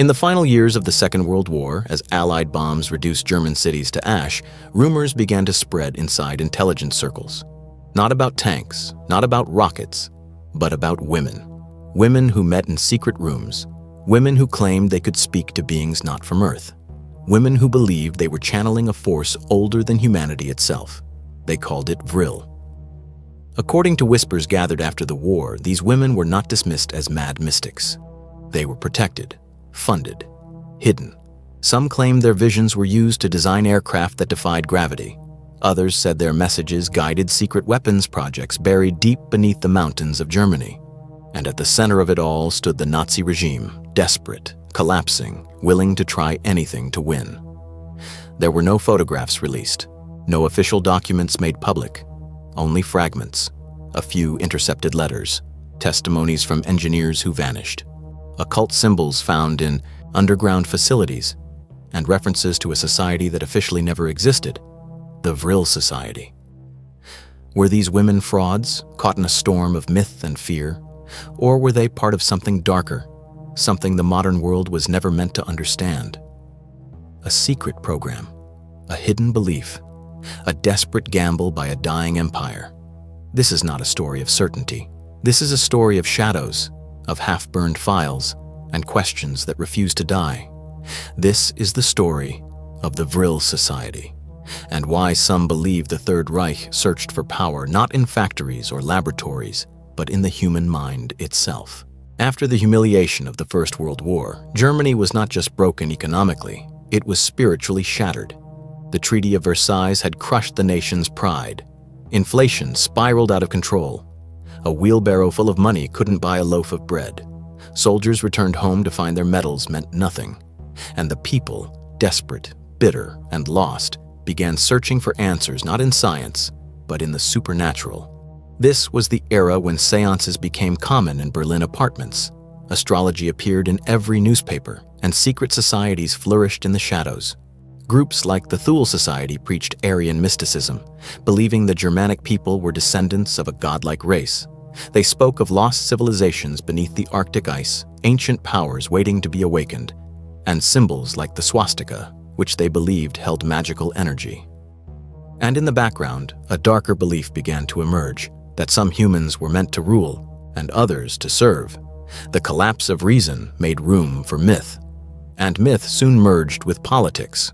In the final years of the Second World War, as Allied bombs reduced German cities to ash, rumors began to spread inside intelligence circles. Not about tanks, not about rockets, but about women. Women who met in secret rooms. Women who claimed they could speak to beings not from Earth. Women who believed they were channeling a force older than humanity itself. They called it Vril. According to whispers gathered after the war, these women were not dismissed as mad mystics. They were protected, funded, hidden. Some claimed their visions were used to design aircraft that defied gravity. Others said their messages guided secret weapons projects buried deep beneath the mountains of Germany. And at the center of it all stood the Nazi regime, desperate, collapsing, willing to try anything to win. There were no photographs released, no official documents made public, only fragments, a few intercepted letters, testimonies from engineers who vanished, occult symbols found in underground facilities, and references to a society that officially never existed, the Vril Society. Were these women frauds, caught in a storm of myth and fear? Or were they part of something darker, something the modern world was never meant to understand? A secret program, a hidden belief, a desperate gamble by a dying empire. This is not a story of certainty. This is a story of shadows, of half-burned files, and questions that refuse to die. This is the story of the Vril Society, and why some believe the Third Reich searched for power not in factories or laboratories, but in the human mind itself. After the humiliation of the First World War, Germany was not just broken economically, it was spiritually shattered. The Treaty of Versailles had crushed the nation's pride. Inflation spiraled out of control. A wheelbarrow full of money couldn't buy a loaf of bread. Soldiers returned home to find their medals meant nothing. And the people, desperate, bitter, and lost, began searching for answers not in science, but in the supernatural. This was the era when seances became common in Berlin apartments. Astrology appeared in every newspaper, and secret societies flourished in the shadows. Groups like the Thule Society preached Aryan mysticism, believing the Germanic people were descendants of a godlike race. They spoke of lost civilizations beneath the Arctic ice, ancient powers waiting to be awakened, and symbols like the swastika, which they believed held magical energy. And in the background, a darker belief began to emerge, that some humans were meant to rule and others to serve. The collapse of reason made room for myth, and myth soon merged with politics.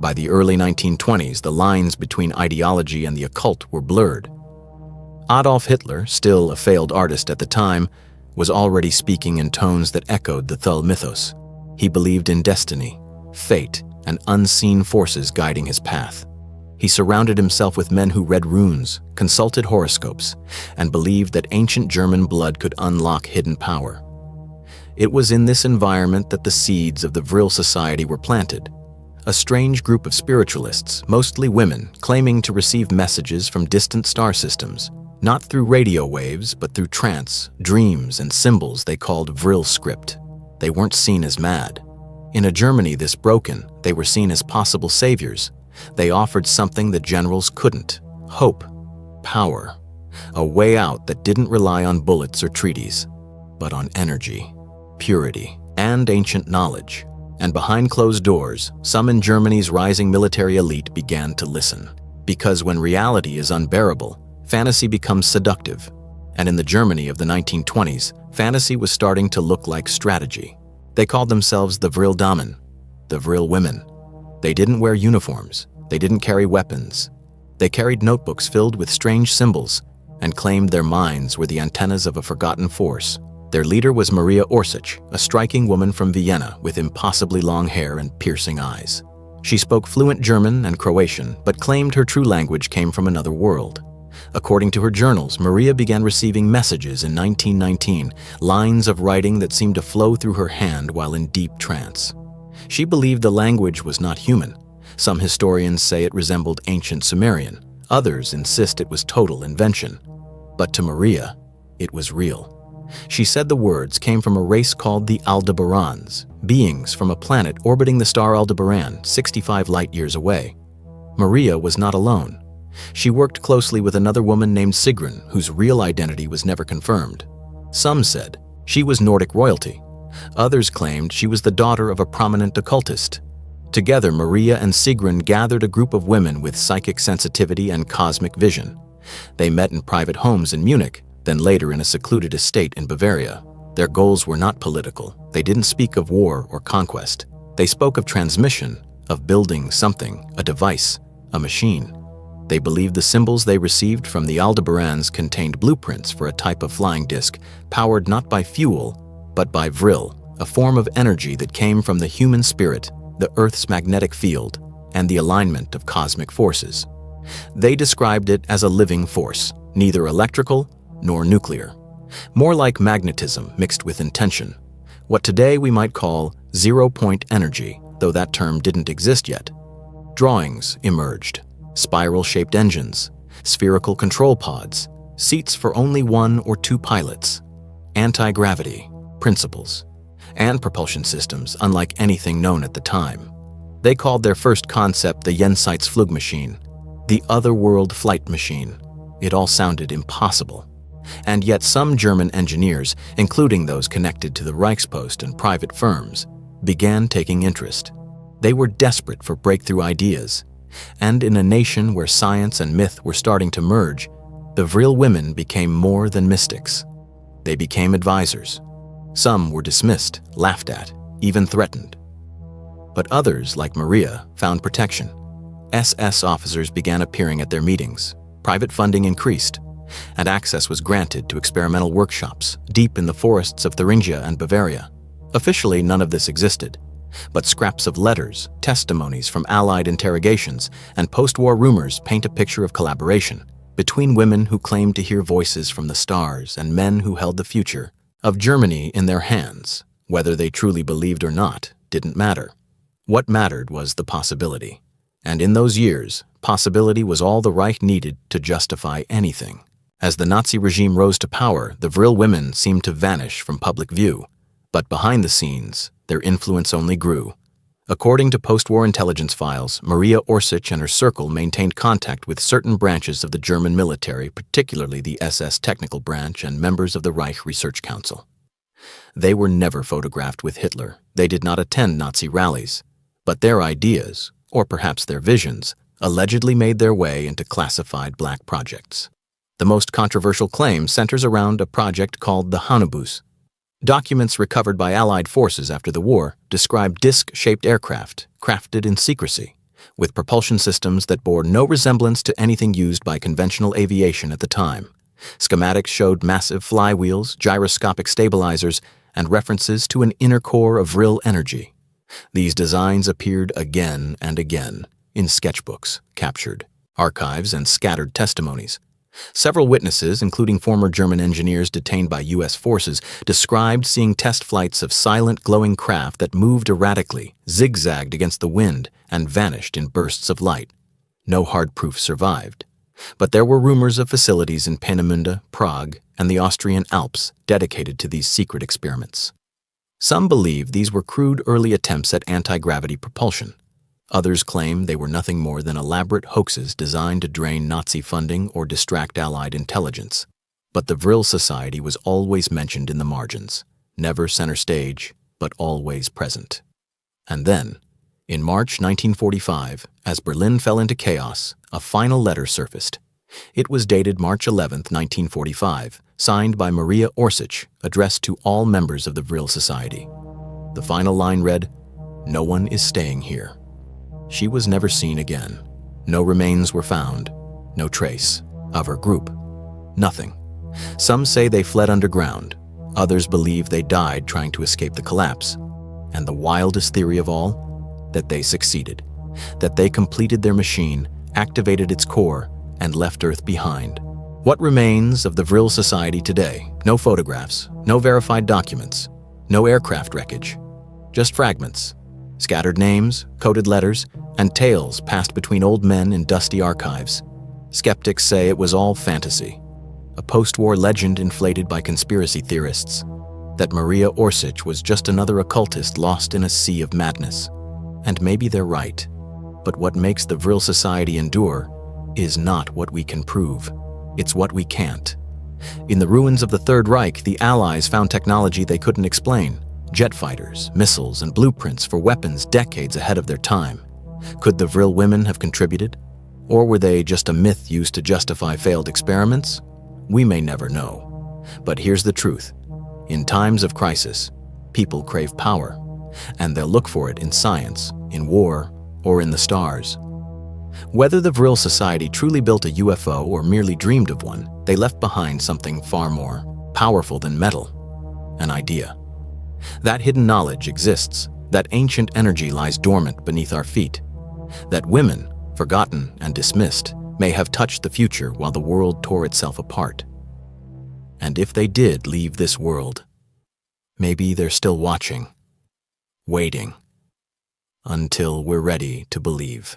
By the early 1920s, the lines between ideology and the occult were blurred. Adolf Hitler, still a failed artist at the time, was already speaking in tones that echoed the Thule mythos. He believed in destiny, fate, and unseen forces guiding his path. He surrounded himself with men who read runes, consulted horoscopes, and believed that ancient German blood could unlock hidden power. It was in this environment that the seeds of the Vril Society were planted. A strange group of spiritualists, mostly women, claiming to receive messages from distant star systems, not through radio waves, but through trance, dreams, and symbols they called Vril script. They weren't seen as mad. In a Germany this broken, they were seen as possible saviors. They offered something that generals couldn't: hope, power, a way out that didn't rely on bullets or treaties, but on energy, purity, and ancient knowledge. And behind closed doors, some in Germany's rising military elite began to listen. Because when reality is unbearable, fantasy becomes seductive. And in the Germany of the 1920s, fantasy was starting to look like strategy. They called themselves the Vril Damen, the Vril women. They didn't wear uniforms. They didn't carry weapons. They carried notebooks filled with strange symbols and claimed their minds were the antennas of a forgotten force. Their leader was Maria Orsich, a striking woman from Vienna with impossibly long hair and piercing eyes. She spoke fluent German and Croatian, but claimed her true language came from another world. According to her journals, Maria began receiving messages in 1919, lines of writing that seemed to flow through her hand while in deep trance. She believed the language was not human. Some historians say it resembled ancient Sumerian. Others insist it was total invention. But to Maria, it was real. She said the words came from a race called the Aldebarans, beings from a planet orbiting the star Aldebaran, 65 light-years away. Maria was not alone. She worked closely with another woman named Sigrun, whose real identity was never confirmed. Some said she was Nordic royalty. Others claimed she was the daughter of a prominent occultist. Together, Maria and Sigrun gathered a group of women with psychic sensitivity and cosmic vision. They met in private homes in Munich, then later in a secluded estate in Bavaria. Their goals were not political. They didn't speak of war or conquest. They spoke of transmission, of building something, a device, a machine. They believed the symbols they received from the Aldebarans contained blueprints for a type of flying disc powered not by fuel, but by Vril, a form of energy that came from the human spirit, the Earth's magnetic field, and the alignment of cosmic forces. They described it as a living force, neither electrical nor nuclear. More like magnetism mixed with intention, what today we might call zero-point energy, though that term didn't exist yet. Drawings emerged, spiral-shaped engines, spherical control pods, seats for only 1 or 2 pilots, anti-gravity principles, and propulsion systems unlike anything known at the time. They called their first concept the Jenseitsflugmaschine, the otherworld flight machine. It all sounded impossible. And yet some German engineers, including those connected to the Reichspost and private firms, began taking interest. They were desperate for breakthrough ideas. And in a nation where science and myth were starting to merge, the Vril women became more than mystics. They became advisors. Some were dismissed, laughed at, even threatened. But others, like Maria, found protection. SS officers began appearing at their meetings. Private funding increased, and access was granted to experimental workshops deep in the forests of Thuringia and Bavaria. Officially, none of this existed, but scraps of letters, testimonies from Allied interrogations, and post-war rumors paint a picture of collaboration between women who claimed to hear voices from the stars and men who held the future of Germany in their hands. Whether they truly believed or not didn't matter. What mattered was the possibility. And in those years, possibility was all the Reich needed to justify anything. As the Nazi regime rose to power, the Vril women seemed to vanish from public view. But behind the scenes, their influence only grew. According to post-war intelligence files, Maria Orsich and her circle maintained contact with certain branches of the German military, particularly the SS Technical Branch and members of the Reich Research Council. They were never photographed with Hitler. They did not attend Nazi rallies. But their ideas, or perhaps their visions, allegedly made their way into classified black projects. The most controversial claim centers around a project called the Haunebus. Documents recovered by Allied forces after the war describe disc-shaped aircraft crafted in secrecy, with propulsion systems that bore no resemblance to anything used by conventional aviation at the time. Schematics showed massive flywheels, gyroscopic stabilizers, and references to an inner core of Vril energy. These designs appeared again and again in sketchbooks, captured archives, and scattered testimonies. Several witnesses, including former German engineers detained by U.S. forces, described seeing test flights of silent glowing craft that moved erratically, zigzagged against the wind, and vanished in bursts of light. No hard proof survived. But there were rumors of facilities in Peenemünde, Prague, and the Austrian Alps dedicated to these secret experiments. Some believe these were crude early attempts at anti-gravity propulsion. Others claim they were nothing more than elaborate hoaxes designed to drain Nazi funding or distract Allied intelligence. But the Vril Society was always mentioned in the margins, never center stage, but always present. And then, in March 1945, as Berlin fell into chaos, a final letter surfaced. It was dated March 11, 1945, signed by Maria Orsich, addressed to all members of the Vril Society. The final line read, "No one is staying here." She was never seen again. No remains were found, no trace of her group. Nothing. Some say they fled underground. Others believe they died trying to escape the collapse. And the wildest theory of all, that they succeeded, that they completed their machine, activated its core, and left Earth behind. What remains of the Vril Society today? No photographs, no verified documents, no aircraft wreckage, just fragments. Scattered names, coded letters, and tales passed between old men in dusty archives. Skeptics say it was all fantasy, a post-war legend inflated by conspiracy theorists, that Maria Orsich was just another occultist lost in a sea of madness. And maybe they're right, but what makes the Vril Society endure is not what we can prove, it's what we can't. In the ruins of the Third Reich, the Allies found technology they couldn't explain, Jet fighters, missiles, and blueprints for weapons decades ahead of their time. Could the Vril women have contributed? Or were they just a myth used to justify failed experiments? We may never know. But here's the truth. In times of crisis, people crave power, and they'll look for it in science, in war, or in the stars. Whether the Vril Society truly built a UFO or merely dreamed of one, they left behind something far more powerful than metal, an idea. That hidden knowledge exists, that ancient energy lies dormant beneath our feet, that women, forgotten and dismissed, may have touched the future while the world tore itself apart. And if they did leave this world, maybe they're still watching, waiting, until we're ready to believe.